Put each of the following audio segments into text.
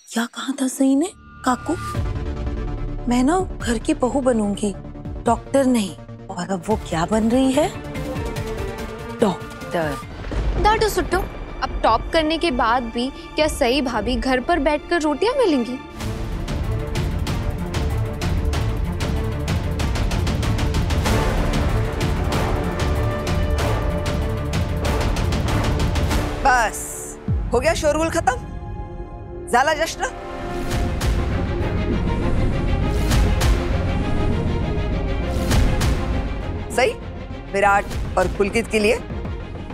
क्या कहा था सही ने? काकू, मैं ना घर की बहू बनूंगी, डॉक्टर नहीं। और अब वो क्या बन रही है? डॉक्टर। दाटो सुट्टो, अब टॉप करने के बाद भी क्या सई भाभी घर पर बैठकर रोटियां बेलेंगी? बस हो गया शोरगुल खत्म, जाला जश्न। सही, विराट और पुलकित के लिए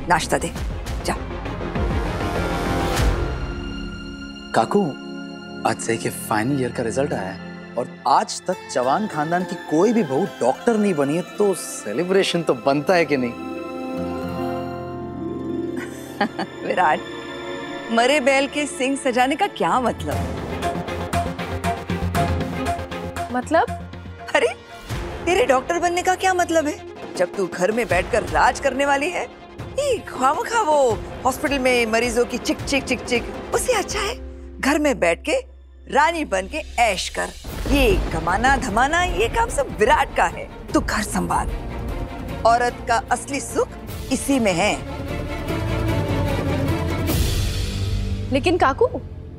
नाश्ता दे जा। काकू, आज सही के फाइनल ईयर का रिजल्ट आया है और आज तक चौहान खानदान की कोई भी बहू डॉक्टर नहीं बनी है, तो सेलिब्रेशन तो बनता है कि नहीं? विराट, मरे बैल के सिंग सजाने का क्या मतलब? अरे तेरे डॉक्टर बनने का क्या मतलब है? जब तू घर में बैठकर राज करने वाली है, खामखा वो हॉस्पिटल में मरीजों की चिक चिक चिक चिक, उससे अच्छा है घर में बैठ के रानी बन के ऐश कर। ये कमाना धमाना ये काम सब विराट का है। तू घर संभाल, औरत का असली सुख इसी में है। लेकिन काकू,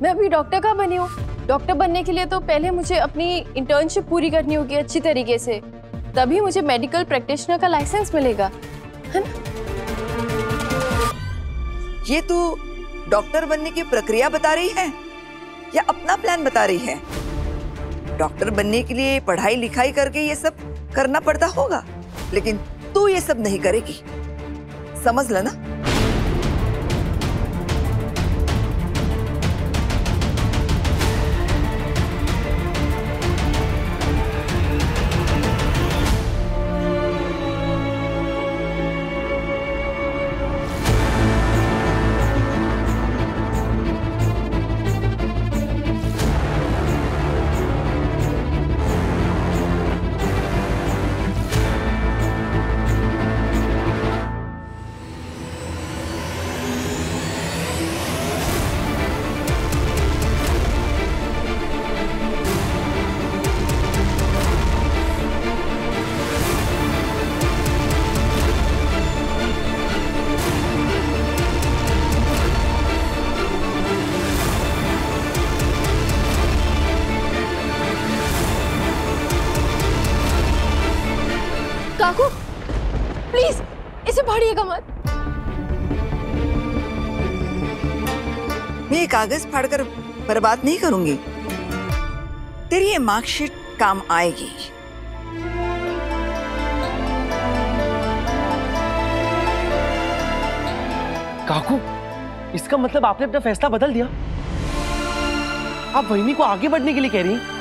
मैं अभी डॉक्टर कहाँ बनी हूँ? डॉक्टर बनने के लिए तो पहले मुझे अपनी इंटर्नशिप पूरी करनी होगी अच्छी तरीके से, तभी मुझे मेडिकल प्रैक्टिशनर का लाइसेंस मिलेगा, है ना? ये तू डॉक्टर बनने की प्रक्रिया बता रही है या अपना प्लान बता रही है? डॉक्टर बनने के लिए पढ़ाई लिखाई करके ये सब करना पड़ता होगा, लेकिन तू ये सब नहीं करेगी, समझ लेना। काकू, प्लीज इसे फाड़िएगा मत। मैं ये कागज फाड़कर बर्बाद नहीं करूंगी, तेरी ये मार्कशीट काम आएगी। काकू, इसका मतलब आपने अपना फैसला बदल दिया? आप वहीनी को आगे बढ़ने के लिए कह रही हैं?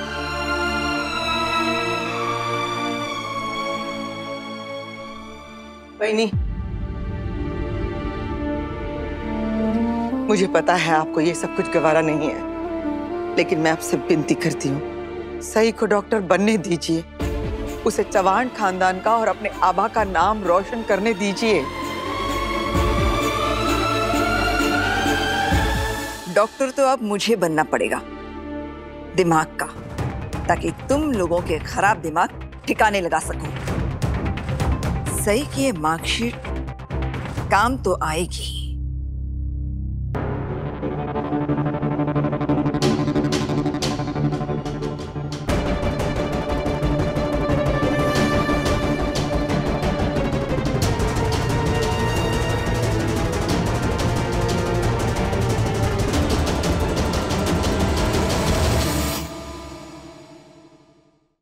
वहीनी, मुझे पता है आपको ये सब कुछ गवारा नहीं है, लेकिन मैं आपसे विनती करती हूँ, सई को डॉक्टर बनने दीजिए। उसे चौहान खानदान का और अपने आबा का नाम रोशन करने दीजिए। डॉक्टर तो अब मुझे बनना पड़ेगा, दिमाग का, ताकि तुम लोगों के खराब दिमाग ठिकाने लगा सकूं। सही की ये मार्कशीट काम तो आएगी।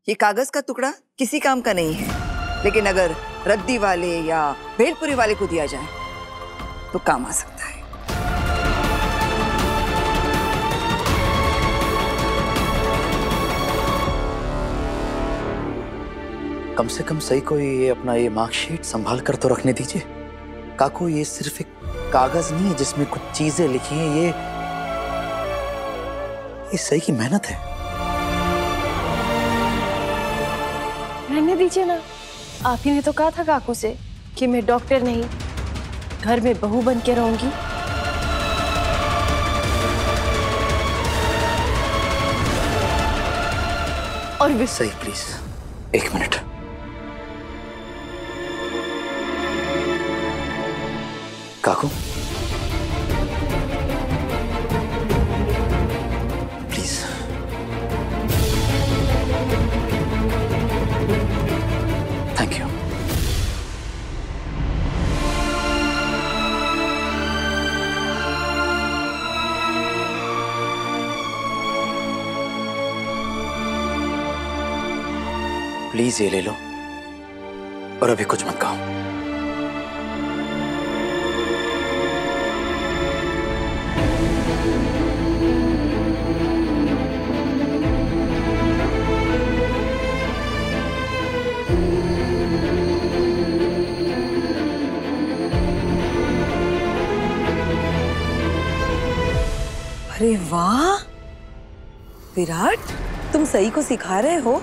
ये कागज का टुकड़ा किसी काम का नहीं है, लेकिन अगर रद्दी वाले या भेलपुरी वाले को दिया जाए तो काम आ सकता है। कम से कम सही को ये अपना ये मार्कशीट संभाल कर तो रखने दीजिए। काकू, ये सिर्फ एक कागज नहीं है जिसमें कुछ चीजें लिखी हैं, ये सही की मेहनत है। रहने दीजिए ना, आप ही ने तो कहा था काकू से कि मैं डॉक्टर नहीं, घर में बहू बन के रहूंगी। और विश। सही please, 1 minute. Kaku please. Thank you. Please ये ले लो और अभी कुछ मत कहो। अरे वाह विराट, तुम सई को सिखा रहे हो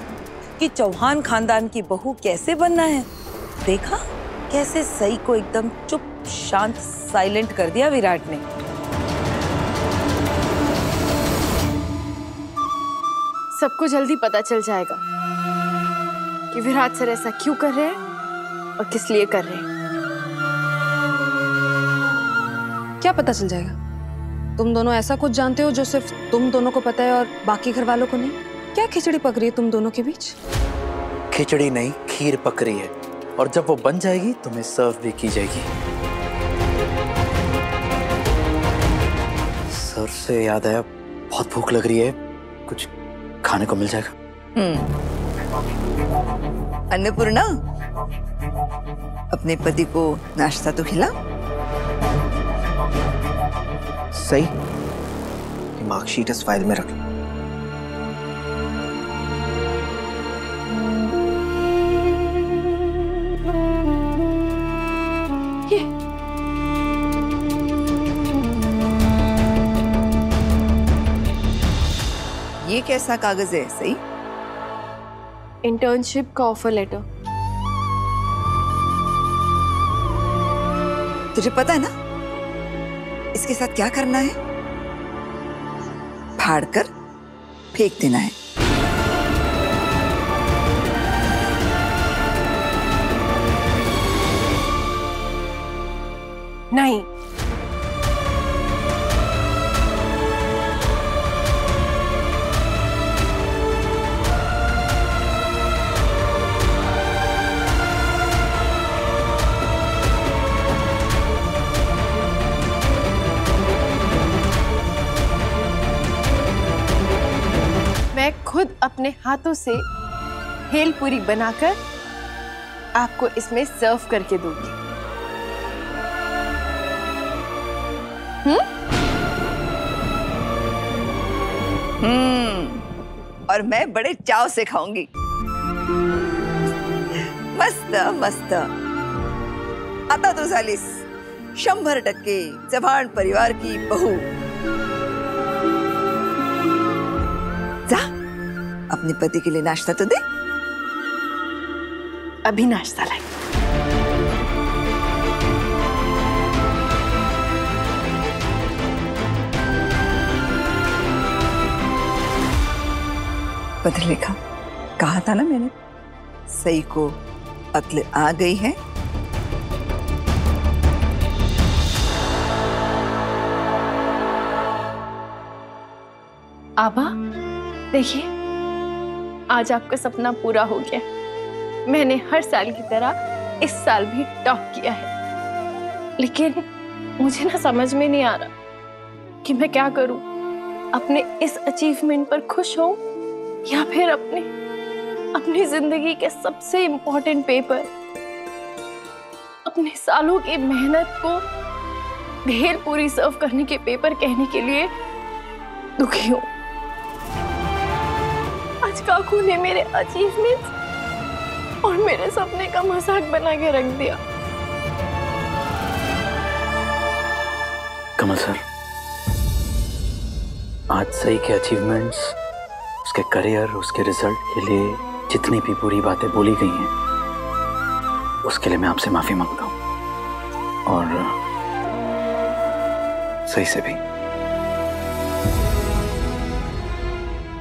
कि चौहान खानदान की बहू कैसे बनना है। देखा कैसे सई को एकदम चुप शांत साइलेंट कर दिया विराट ने। सबको जल्दी पता चल जाएगा कि विराट सर ऐसा क्यों कर रहे हैं और किस लिए कर रहे हैं। क्या पता चल जाएगा? तुम दोनों ऐसा कुछ जानते हो जो सिर्फ तुम दोनों को पता है और बाकी घर वालों को नहीं? क्या खिचड़ी पक रही है तुम दोनों के बीच? खिचड़ी नहीं, खीर पक रही है और जब वो बन जाएगी तुम्हें सर्व भी की जाएगी। सर से याद आया, बहुत भूख लग रही है, कुछ खाने को मिल जाएगा? अन्नपूर्णा, अपने पति को नाश्ता तो खिला। सही, मार्कशीट इस फाइल में रख लो। ये कैसा कागज है सही? इंटर्नशिप का ऑफर लेटर। तुझे पता है ना इसके साथ क्या करना है? फाड़ कर फेंक देना है। नहीं, मैं खुद अपने हाथों से भेलपूरी बनाकर आपको इसमें सर्व करके दूंगी। और मैं बड़े चाव से खाऊंगी। मस्त मस्त। आता तो झालीस 100% चव्हाण परिवार की बहू। जा अपने पति के लिए नाश्ता तो दे। अभी नाश्ता लाई। पत्र लिखा, कहा था ना मैंने, सई को अक्ल आ गई है। आबा देखिए, आज आपका सपना पूरा हो गया। मैंने हर साल की तरह इस साल भी टॉप किया है, लेकिन मुझे ना समझ में नहीं आ रहा कि मैं क्या करूं। अपने इस अचीवमेंट पर खुश हूं या फिर अपनी जिंदगी के सबसे इम्पोर्टेंट पेपर, अपने सालों की मेहनत को भेलपूरी सर्व करने के पेपर कहने के लिए दुखी हूं। आज काकू ने मेरे अचीवमेंट और मेरे सपने का मजाक बना के रख दिया। कमल सर, आज सही के अचीवमेंट्स, उसके करियर, उसके रिजल्ट के लिए जितनी भी बुरी बातें बोली गई हैं, उसके लिए मैं आपसे माफी मांगता हूं और सही से भी।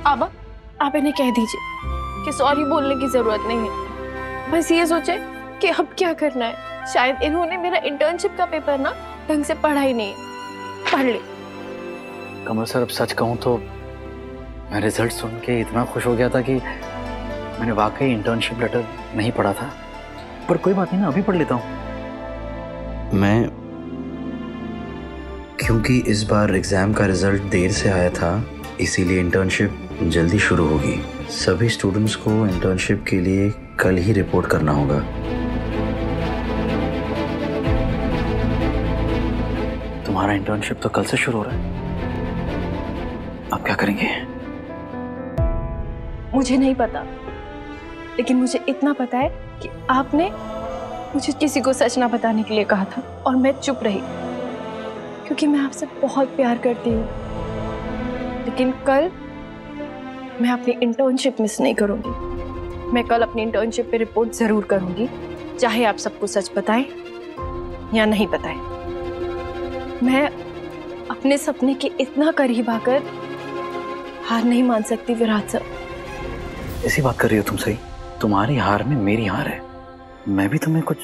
आबा, आप इन्हें कह दीजिए कि सॉरी बोलने की जरूरत नहीं है। बस ये सोचे कि अब क्या करना है। शायद इन्होंने मेरा इंटर्नशिप का पेपर ना ढंग से पढ़ा ही नहीं। पढ़ ले। कमल सर, अब सच कहूँ तो मैं रिजल्ट सुन के इतना खुश हो गया था कि मैंने वाकई इंटर्नशिप लेटर नहीं पढ़ा था। पर कोई बात नहीं ना, अभी पढ़ लेता हूँ मैं। क्योंकि इस बार एग्जाम का रिजल्ट देर से आया था, इसीलिए इंटर्नशिप जल्दी शुरू होगी। सभी स्टूडेंट्स को इंटर्नशिप के लिए कल ही रिपोर्ट करना होगा। तुम्हारा इंटर्नशिप तो कल से शुरू हो रहा है, अब क्या करेंगे? मुझे नहीं पता, लेकिन मुझे इतना पता है कि आपने मुझे किसी को सच ना बताने के लिए कहा था और मैं चुप रही क्योंकि मैं आपसे बहुत प्यार करती हूँ। लेकिन कल मैं अपनी इंटर्नशिप मिस नहीं करूँगी। मैं कल अपनी इंटर्नशिप पे रिपोर्ट जरूर करूँगी, चाहे आप सबको सच बताएं या नहीं बताएं। मैं अपने सपने के इतना करीब आकर हार नहीं मान सकती विराट सर। ऐसी बात कर रही हो तुम? सही, तुम्हारी हार में मेरी हार है। मैं भी तुम्हें कुछ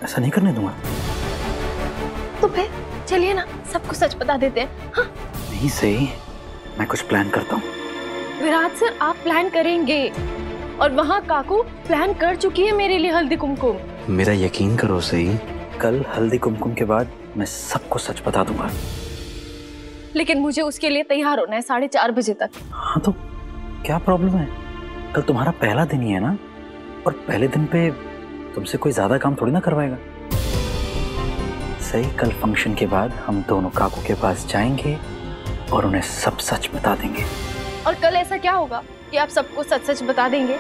ऐसा नहीं करने दूंगा। तो फिर चलिए ना, सबको सच बता देते हैं। हाँ? नहीं सही, मैं कुछ प्लान करता हूँ। विराट सर, आप प्लान करेंगे और वहाँ काकू प्लान कर चुकी है मेरे लिए हल्दी कुमकुम। मेरा यकीन करो सही, कल हल्दी कुमकुम के बाद मैं सबको सच बता दूंगा। लेकिन मुझे उसके लिए तैयार होना है 4:30 बजे तक। हाँ तो क्या प्रॉब्लम है? कल तुम्हारा पहला दिन ही है ना, और पहले दिन पे तुमसे कोई ज्यादा काम थोड़ी ना करवाएगा। सही, कल फंक्शन के बाद हम दोनों काकू के पास जाएंगे और उन्हें सब सच बता देंगे। और कल ऐसा क्या होगा कि आप सबको सच सच बता देंगे?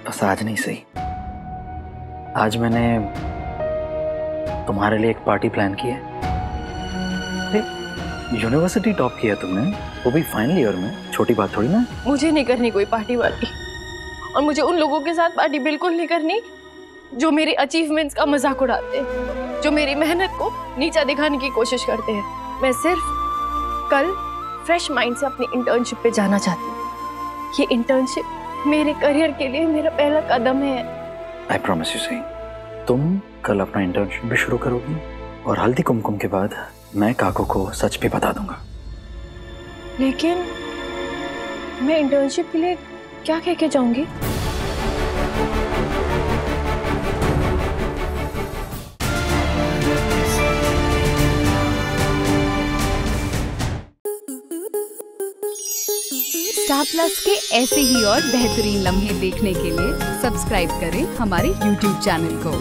बस आज नहीं सही, आज मैंने तुम्हारे लिए एक पार्टी प्लान की है। यूनिवर्सिटी टॉप किया तुमने, वो भी फाइनल ईयर में, छोटी बात थोड़ी ना। मुझे नहीं करनी कोई पार्टी वार्टी, और मुझे उन लोगों के साथ पार्टी बिल्कुल नहीं करनी जो मेरे अचीवमेंट्स का मजाक उड़ाते हैं, जो मेरी मेहनत को नीचा दिखाने की कोशिश करते हैं। मैं सिर्फ कल फ्रेश माइंड से अपनी इंटर्नशिप पे जाना चाहती हूँ। ये इंटर्नशिप मेरे करियर के लिए मेरा पहला कदम है। आई प्रॉमिस यू सही, तुम कल अपना इंटर्नशिप भी शुरू करोगी और हल्दी कुमकुम के बाद मैं काकू को सच भी बता दूंगा। लेकिन मैं इंटर्नशिप के लिए क्या कह के जाऊंगी? स्टार प्लस के ऐसे ही और बेहतरीन लम्हे देखने के लिए सब्सक्राइब करें हमारे YouTube चैनल को।